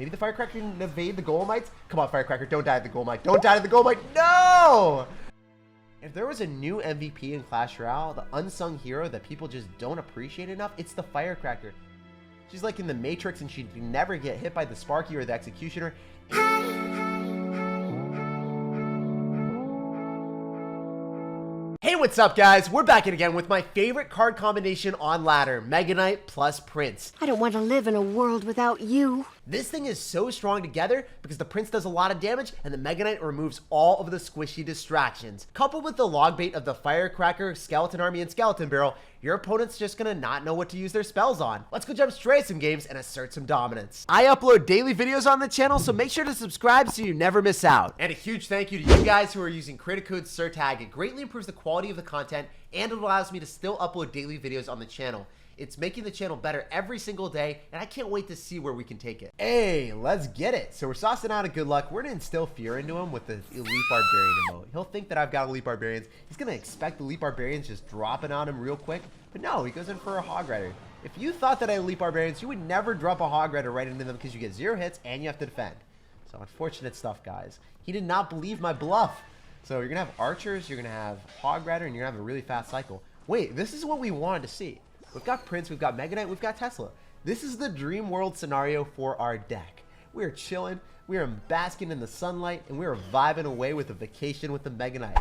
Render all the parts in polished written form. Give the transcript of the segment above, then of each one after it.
Maybe the firecracker can evade the golemites. Come on, firecracker, don't die to the golemite. Don't die to the golemite. No! If there was a new MVP in Clash Royale, the unsung hero that people just don't appreciate enough, it's the firecracker. She's like in the Matrix and she'd never get hit by the Sparky or the Executioner. Hey, what's up, guys? We're back in again with my favorite card combination on ladder, Mega Knight plus Prince. I don't want to live in a world without you. This thing is so strong together because the Prince does a lot of damage and the Mega Knight removes all of the squishy distractions. Coupled with the log bait of the Firecracker, Skeleton Army, and Skeleton Barrel, your opponent's just gonna not know what to use their spells on. Let's go jump straight some games and assert some dominance. I upload daily videos on the channel, so make sure to subscribe so you never miss out. And a huge thank you to you guys who are using creator code SirTag. It greatly improves the quality of the content and it allows me to still upload daily videos on the channel. It's making the channel better every single day, and I can't wait to see where we can take it. Hey, let's get it. So we're saucing out a good luck. We're gonna instill fear into him with the elite barbarian emote. He'll think that I've got elite barbarians. He's gonna expect the elite barbarians just dropping on him real quick, but no, he goes in for a hog rider. If you thought that I had elite barbarians, you would never drop a hog rider right into them because you get 0 hits and you have to defend. So unfortunate stuff, guys. He did not believe my bluff. So you're gonna have archers, you're gonna have hog rider, and you're gonna have a really fast cycle. Wait, this is what we wanted to see. We've got Prince, we've got Mega Knight, we've got Tesla. This is the dream world scenario for our deck. We are chilling, we are basking in the sunlight, and we are vibing away with a vacation with the Mega Knight.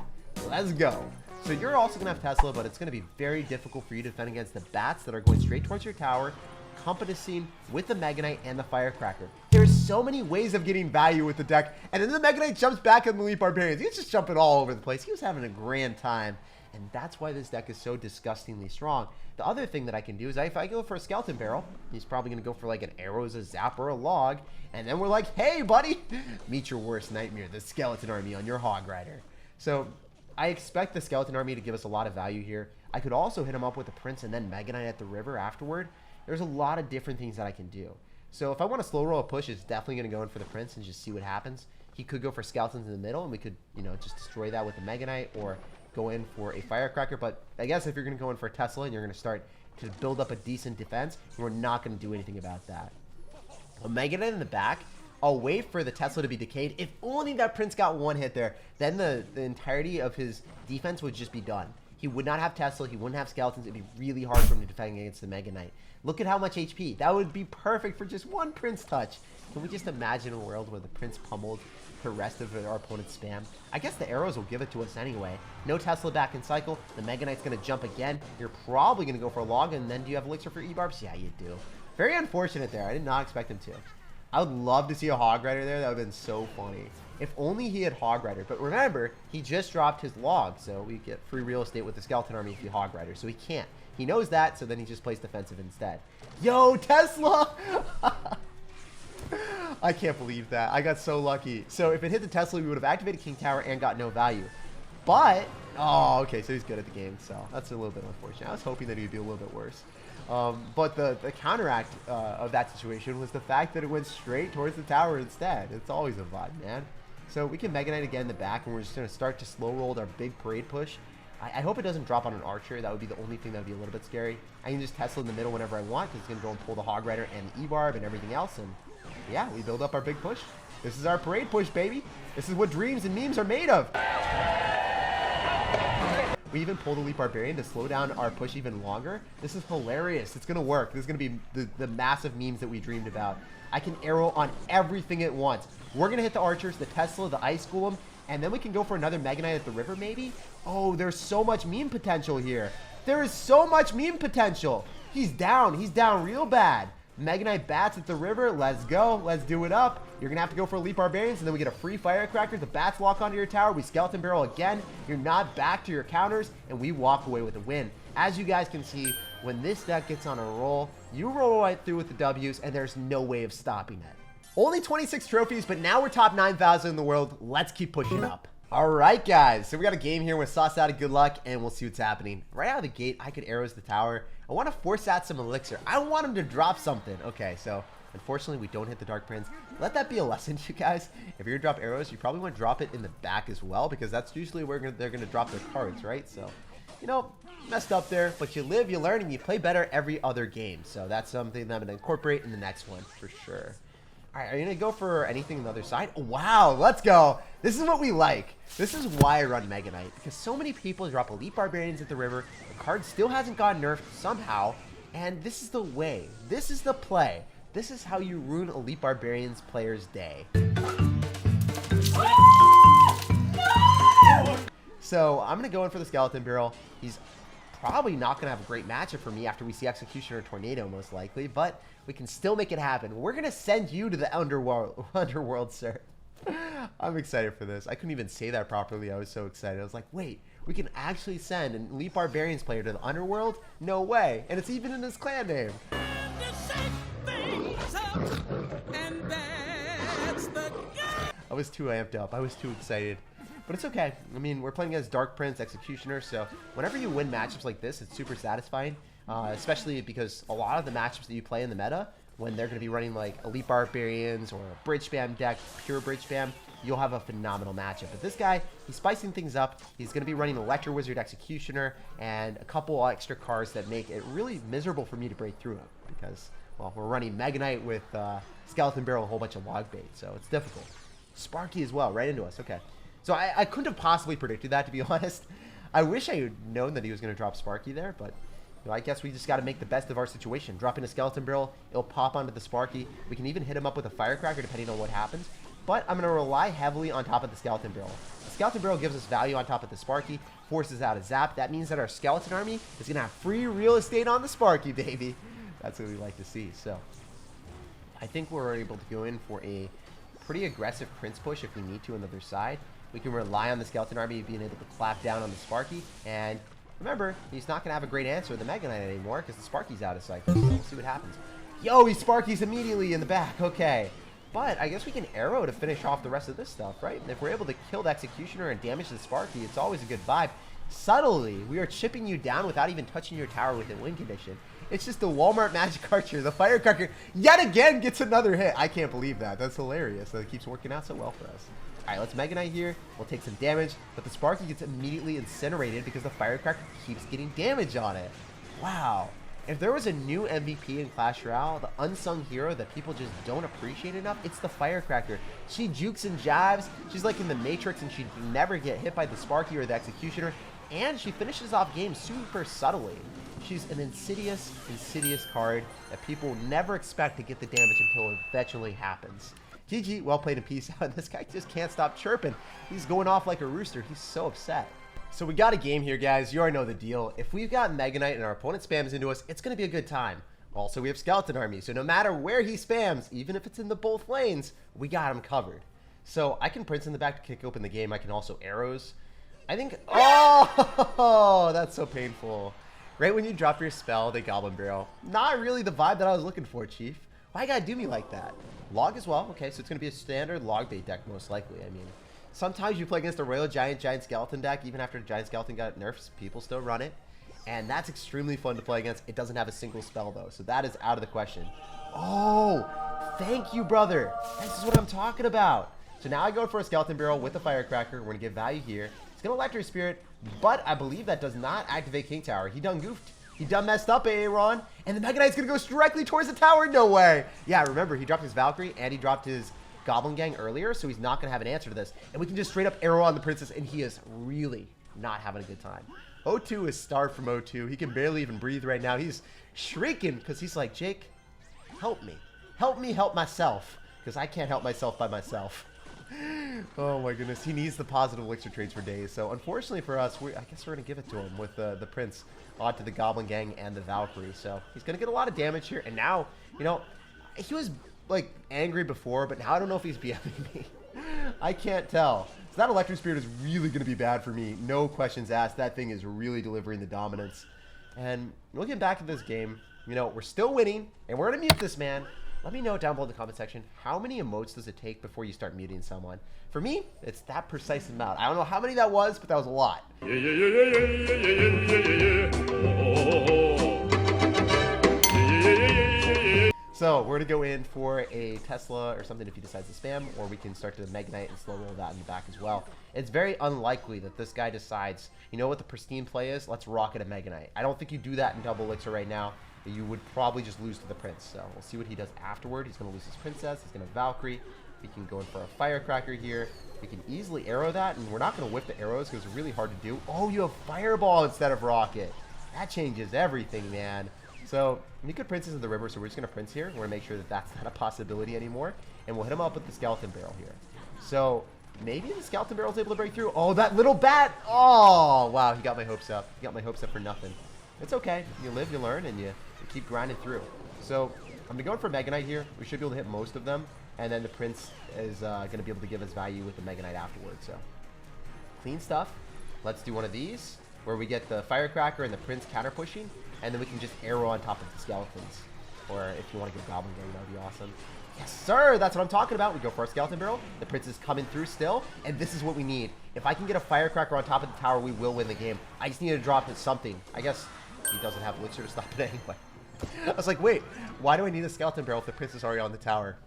Let's go. So you're also gonna have Tesla, but it's gonna be very difficult for you to defend against the bats that are going straight towards your tower, competition with the Mega Knight and the Firecracker. There's so many ways of getting value with the deck, and then the Mega Knight jumps back on the elite barbarians. He's just jumping all over the place. He was having a grand time. And that's why this deck is so disgustingly strong. The other thing that I can do is if I go for a Skeleton Barrel, he's probably going to go for like an arrows, a zap, or a log. And then we're like, hey, buddy, meet your worst nightmare, the Skeleton Army on your Hog Rider. So I expect the Skeleton Army to give us a lot of value here. I could also hit him up with the Prince and then Mega Knight at the river afterward. There's a lot of different things that I can do. So if I want to slow roll a push, it's definitely going to go in for the Prince and just see what happens. He could go for Skeletons in the middle, and we could, you know, just destroy that with the Mega Knight or go in for a Firecracker. But I guess if you're going to go in for a Tesla and you're going to start to build up a decent defense, we're not going to do anything about that. A Mega Knight in the back, I'll wait for the Tesla to be decayed. If only that Prince got one hit there, then the entirety of his defense would just be done. He would not have Tesla, he wouldn't have Skeletons. It'd be really hard for him to defend against the Mega Knight. Look at how much HP. That would be perfect for just one Prince touch. Can we just imagine a world where the Prince pummeled the rest of our opponent's spam? I guess the arrows will give it to us anyway. No Tesla back in cycle. The Mega Knight's going to jump again. You're probably going to go for a log, and then do you have elixir for E-barbs? Yeah, you do. Very unfortunate there. I did not expect him to. I would love to see a Hog Rider there. That would have been so funny. If only he had Hog Rider. But remember, he just dropped his log, so we get free real estate with the Skeleton Army if you Hog Rider. So he can't. He knows that, so then he just plays defensive instead. Yo, Tesla! I can't believe that. I got so lucky. So if it hit the Tesla, we would have activated King Tower and got no value. But, oh, okay, so he's good at the game. So that's a little bit unfortunate. I was hoping that he'd be a little bit worse. But the counteract of that situation was the fact that it went straight towards the tower instead. It's always a vibe, man. So we can Mega Knight again in the back, and we're just going to start to slow roll our big parade push. I hope it doesn't drop on an archer. That would be the only thing that would be a little bit scary. I can just Tesla in the middle whenever I want, because it's going to go and pull the Hog Rider and the E-barb and everything else. And yeah, we build up our big push. This is our parade push, baby. This is what dreams and memes are made of. We even pulled the Elite Barbarian to slow down our push even longer. This is hilarious. It's going to work. This is going to be the massive memes that we dreamed about. I can arrow on everything at once. We're going to hit the archers, the Tesla, the Ice Golem, and then we can go for another Mega Knight at the river, maybe? Oh, there's so much meme potential here. There is so much meme potential. He's down real bad. Mega Knight bats at the river. Let's go. Let's do it up. You're going to have to go for Elite Barbarians, and then we get a free Firecracker. The bats lock onto your tower. We Skeleton Barrel again. You're not back to your counters, and we walk away with a win. As you guys can see, when this deck gets on a roll, you roll right through with the W's, and there's no way of stopping it. Only 26 trophies, but now we're top 9,000 in the world. Let's keep pushing up. All right, guys. So we got a game here with sauce out of good luck, and we'll see what's happening. Right out of the gate, I could arrows the tower. I want to force out some elixir. I want him to drop something. Okay, so unfortunately, we don't hit the Dark Prince. Let that be a lesson to you guys. If you're going to drop arrows, you probably want to drop it in the back as well, because that's usually where they're going to drop their cards, right? So, you know, messed up there, but you live, you learn, and you play better every other game. So that's something that I'm going to incorporate in the next one for sure. All right, are you gonna go for anything on the other side? Wow, let's go. This is what we like. This is why I run Mega Knight, because so many people drop Elite Barbarians at the river. The card still hasn't gotten nerfed somehow, and this is the way. This is the play. This is how you ruin Elite Barbarians players' day. So I'm gonna go in for the Skeleton Barrel. He's probably not gonna have a great matchup for me after we see Executioner or Tornado most likely, but we can still make it happen. We're gonna send you to the underworld, sir. I'm excited for this. I couldn't even say that properly. I was so excited. I was like, wait, we can actually send an Elite Barbarians player to the underworld? No way. And it's even in his clan name. I was too amped up. I was too excited. But it's okay. I mean, we're playing as Dark Prince, Executioner, so whenever you win matchups like this, it's super satisfying, especially because a lot of the matchups that you play in the meta, when they're going to be running like Elite Barbarians or a Bridge Spam deck, pure Bridge Spam, you'll have a phenomenal matchup. But this guy, he's spicing things up. He's going to be running Electro Wizard, Executioner, and a couple extra cards that make it really miserable for me to break through him because, well, we're running Mega Knight with Skeleton Barrel and a whole bunch of log bait, so it's difficult. Sparky as well, right into us. Okay. So I couldn't have possibly predicted that, to be honest. I wish I had known that he was going to drop Sparky there, but you know, I guess we just got to make the best of our situation. Dropping a Skeleton Barrel, it'll pop onto the Sparky. We can even hit him up with a Firecracker depending on what happens. But I'm going to rely heavily on top of the Skeleton Barrel. The Skeleton Barrel gives us value on top of the Sparky, forces out a Zap. That means that our Skeleton Army is going to have free real estate on the Sparky, baby. That's what we like to see. So I think we're able to go in for a pretty aggressive Prince push if we need to on the other side. We can rely on the Skeleton Army being able to clap down on the Sparky. And remember, he's not going to have a great answer with the Mega Knight anymore because the Sparky's out of cycle. So we'll see what happens. Yo, he Sparky's immediately in the back. Okay. But I guess we can arrow to finish off the rest of this stuff, right? And if we're able to kill the Executioner and damage the Sparky, it's always a good vibe. Subtly, we are chipping you down without even touching your tower within win condition. It's just the Walmart Magic Archer, the Firecracker, yet again gets another hit. I can't believe that. That's hilarious. That keeps working out so well for us. All right, let's Mega Knight here. We'll take some damage, but the Sparky gets immediately incinerated because the Firecracker keeps getting damage on it. Wow. If there was a new MVP in Clash Royale, the unsung hero that people just don't appreciate enough, it's the Firecracker. She jukes and jabs. She's like in the Matrix, and she'd never get hit by the Sparky or the Executioner. And she finishes off games super subtly. She's an insidious card that people never expect to get the damage until it eventually happens. GG, well played and peace out. This guy just can't stop chirping. He's going off like a rooster. He's so upset. So we got a game here, guys. You already know the deal. If we've got Mega Knight and our opponent spams into us, it's going to be a good time. Also, we have Skeleton Army, so no matter where he spams, even if it's in the both lanes, we got him covered. So I can Prince in the back to kick open the game. I can also arrows. I think, oh, that's so painful. Right when you drop your spell, the Goblin Barrel. Not really the vibe that I was looking for, Chief. Why you gotta do me like that? Log as well. Okay, so it's gonna be a standard log bait deck most likely. I mean, sometimes you play against a Royale Giant Skeleton deck. Even after Giant Skeleton got nerfed, people still run it. And that's extremely fun to play against. It doesn't have a single spell though, so that is out of the question. Oh, thank you, brother. This is what I'm talking about. So now I go for a Skeleton Barrel with a Firecracker. We're gonna give value here. It's gonna Electric Spirit, but I believe that does not activate King Tower. He done goofed. He done messed up, Aaron. And the Mega Knight's gonna go directly towards the tower. No way. Yeah, remember, he dropped his Valkyrie and he dropped his Goblin Gang earlier, so he's not gonna have an answer to this. And we can just straight up arrow on the Princess, and he is really not having a good time. O2 is starved from O2. He can barely even breathe right now. He's shrieking because he's like, Jake, help me. Help me help myself, because I can't help myself by myself. Oh my goodness, he needs the positive elixir trades for days. So unfortunately for us, I guess we're gonna give it to him with the Prince onto the Goblin Gang and the Valkyrie. So he's gonna get a lot of damage here. And now, you know, he was like angry before, but now I don't know if he's BMing me. I can't tell. So that Electric Spirit is really gonna be bad for me. No questions asked. That thing is really delivering the dominance. And looking back at this game, you know, we're still winning, and we're gonna mute this man. Let me know down below in the comment section, how many emotes does it take before you start muting someone? For me, it's that precise amount. I don't know how many that was, but that was a lot. So we're gonna go in for a Tesla or something if he decides to spam, or we can start to Mega Knight and slow roll that in the back as well. It's very unlikely that this guy decides, you know what the pristine play is? Let's rocket a Mega Knight. I don't think you do that in double elixir right now. you would probably just lose to the prince. So we'll see what he does afterward. He's going to lose his princess. He's going to Valkyrie. We can go in for a firecracker here. We can easily arrow that, and we're not going to whip the arrows because it's really hard to do. Oh, you have fireball instead of rocket. That changes everything, man. So we could princess in the river, so we're just going to prince here. We're going to make sure that that's not a possibility anymore, and we'll hit him up with the skeleton barrel here. So maybe the skeleton barrel is able to break through. Oh, that little bat. Oh, wow. He got my hopes up. He got my hopes up for nothing. It's okay. You live, you learn, and you keep grinding through. So I'm going to go in for Mega Knight here. We should be able to hit most of them. And then the prince is going to be able to give us value with the Mega Knight afterwards. So clean stuff. Let's do one of these where we get the firecracker and the prince counter pushing. And then we can just arrow on top of the skeletons. Or if you want to get a goblin going, that would be awesome. Yes, sir. That's what I'm talking about. We go for our skeleton barrel. The prince is coming through still. And this is what we need. If I can get a firecracker on top of the tower, we will win the game. I just need to drop it something. I guess he doesn't have elixir to stop it anyway. I was like, wait, why do I need a skeleton barrel if the prince is already on the tower?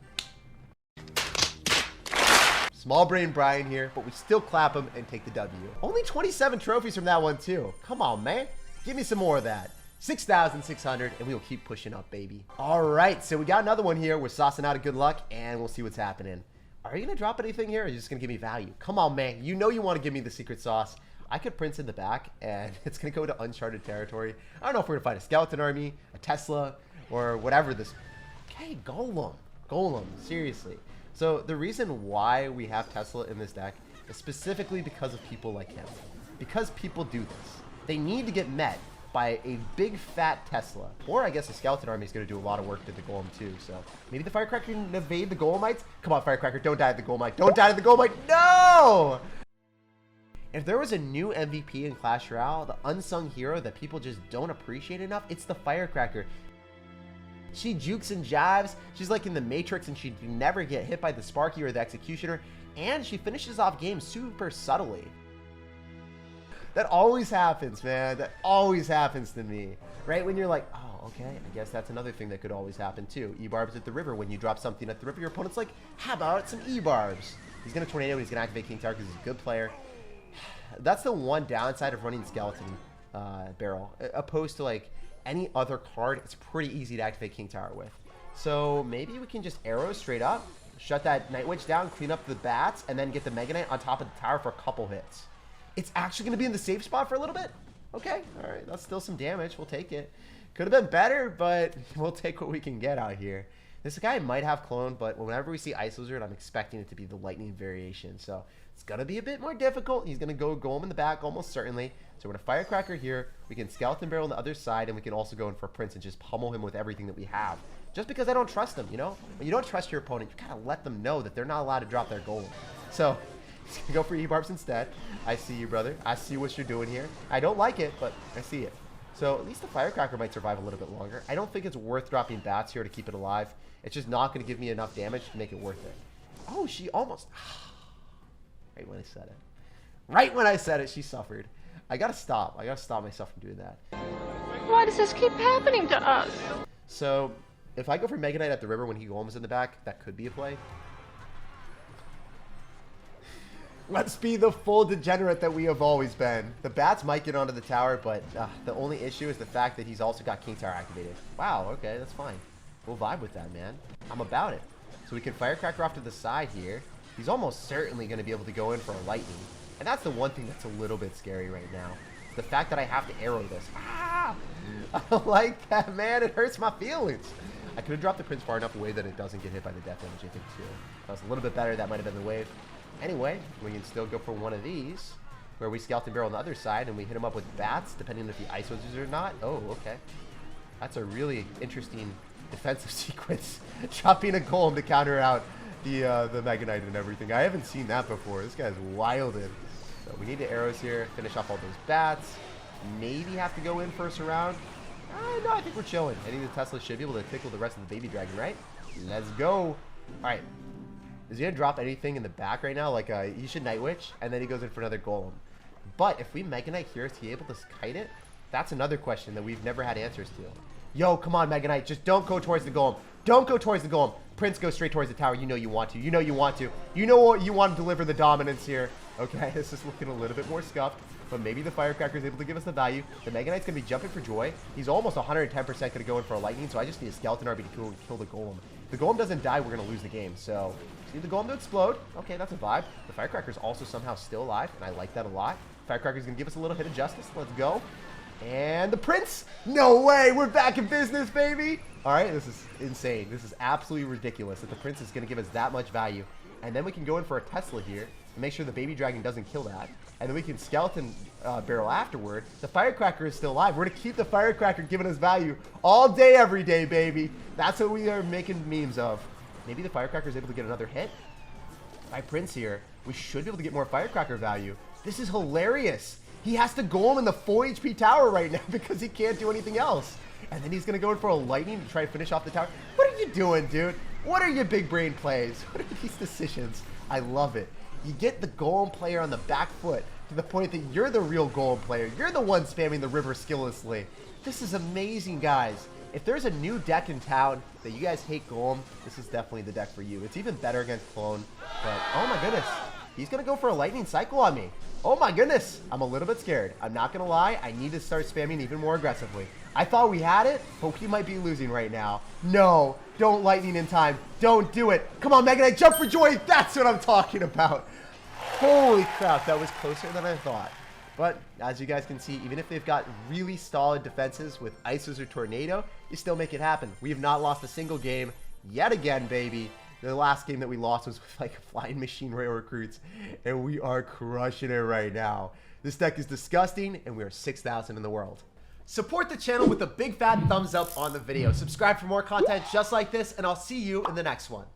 Small brain Brian here, but we still clap him and take the W. Only 27 trophies from that one too. Come on, man. Give me some more of that. 6,600, and we will keep pushing up, baby. All right, so we got another one here. We're saucing out of good luck, and we'll see what's happening. Are you going to drop anything here, or are you just going to give me value? Come on, man. You know you want to give me the secret sauce. I could prince in the back, and it's going to go to uncharted territory. I don't know if we're going to find a skeleton army, a Tesla, or whatever this... Okay, golem. Golem, seriously. So the reason why we have Tesla in this deck is specifically because of people like him. Because people do this. They need to get met by a big fat Tesla. Or I guess the skeleton army is going to do a lot of work to the golem too. So maybe the firecracker can evade the golemites. Come on, firecracker, don't die to the golemite. Don't die to the golemite. No! If there was a new MVP in Clash Royale, the unsung hero that people just don't appreciate enough, it's the firecracker. She jukes and jives. She's like in the Matrix, and she never get hit by the Sparky or the Executioner. And she finishes off games super subtly. That always happens, man. That always happens to me. Right when you're like, oh, okay, I guess that's another thing that could always happen too. E-barbs at the river. When you drop something at the river, your opponent's like, how about some E-barbs? He's going to tornado, he's going to activate King Tower because he's a good player. That's the one downside of running skeleton barrel. Opposed to like any other card, it's pretty easy to activate King Tower with. So maybe we can just arrow straight up, shut that Night Witch down, clean up the bats, and then get the Mega Knight on top of the tower for a couple hits. It's actually going to be in the safe spot for a little bit? Okay, all right, that's still some damage. We'll take it. Could have been better, but we'll take what we can get out here. This guy might have clone, but whenever we see Ice Lizard, I'm expecting it to be the lightning variation. So it's going to be a bit more difficult. He's going to go golem in the back almost certainly. So we're going to firecracker here. We can skeleton barrel on the other side, and we can also go in for Prince and just pummel him with everything that we have. Just because I don't trust him, you know? When you don't trust your opponent, you kind of let them know that they're not allowed to drop their golem. So he's going to go for E-barbs instead. I see you, brother. I see what you're doing here. I don't like it, but I see it. So at least the firecracker might survive a little bit longer. I don't think it's worth dropping bats here to keep it alive. It's just not going to give me enough damage to make it worth it. Oh, she almost... Right when I said it. Right when I said it, she suffered. I got to stop. I got to stop myself from doing that. Why does this keep happening to us? So if I go for Mega Knight at the river when he golems in the back, that could be a play. Let's be the full degenerate that we have always been. The bats might get onto the tower, but the only issue is the fact that he's also got King Tower activated. Wow, okay, that's fine. We'll vibe with that, man. I'm about it. So we can firecracker off to the side here. He's almost certainly going to be able to go in for a lightning. And that's the one thing that's a little bit scary right now. The fact that I have to arrow this. Ah! I don't like that, man. It hurts my feelings. I could have dropped the Prince far enough away that it doesn't get hit by the death damage, I think, too. That was a little bit better. That might have been the wave. Anyway, we can still go for one of these, where we skeleton barrel on the other side, and we hit him up with bats, depending on if he ice wizards or not. Oh, okay. That's a really interesting defensive sequence. Dropping a golem to counter out the Mega Knight and everything. I haven't seen that before. This guy's wilded. So we need the arrows here, finish off all those bats. Maybe have to go in first round. No, I think we're chilling. I think the Tesla should be able to tickle the rest of the baby dragon, right? Let's go. All right. Is he going to drop anything in the back right now? Like, he should Night Witch, and then he goes in for another golem. But if we Mega Knight here, is he able to kite it? That's another question that we've never had answers to. Yo, come on, Mega Knight. Just don't go towards the golem. Don't go towards the golem. Prince, go straight towards the tower. You know you want to. You know you want to. You know what you want to deliver the dominance here. Okay, this is looking a little bit more scuffed. but maybe the firecracker is able to give us the value. The Mega Knight's going to be jumping for joy. He's almost 110% going to go in for a lightning, so I just need a skeleton army to kill the golem. If the golem doesn't die, we're going to lose the game. So, just need the golem to explode. Okay, that's a vibe. The firecracker is also somehow still alive, and I like that a lot. Firecracker is going to give us a little hit of justice. Let's go. And the prince. No way. We're back in business, baby. All right, this is insane. This is absolutely ridiculous that the prince is going to give us that much value. And then we can go in for a Tesla here and make sure the baby dragon doesn't kill that. And then we can skeleton barrel afterward. The firecracker is still alive. We're going to keep the firecracker giving us value all day, every day, baby. That's what we are making memes of. Maybe the firecracker is able to get another hit. My prince here. We should be able to get more firecracker value. This is hilarious. He has to golem in the full HP tower right now because he can't do anything else. And then he's going to go in for a lightning to try to finish off the tower. What are you doing, dude? What are your big brain plays? What are these decisions? I love it. You get the golem player on the back foot to the point that you're the real golem player. You're the one spamming the river skilllessly. This is amazing, guys. If there's a new deck in town that you guys hate golem, this is definitely the deck for you. It's even better against clone. But, oh my goodness. He's going to go for a lightning cycle on me. Oh my goodness. I'm a little bit scared. I'm not going to lie. I need to start spamming even more aggressively. I thought we had it, but we might be losing right now. No, don't lightning in time. Don't do it. Come on, Mega Knight, jump for joy. That's what I'm talking about. Holy crap, that was closer than I thought. But as you guys can see, even if they've got really solid defenses with Ices or Tornado, you still make it happen. We have not lost a single game yet again, baby. The last game that we lost was with like Flying Machine Rail Recruits, and we are crushing it right now. This deck is disgusting, and we are 6,000 in the world. Support the channel with a big fat thumbs up on the video. Subscribe for more content just like this, and I'll see you in the next one.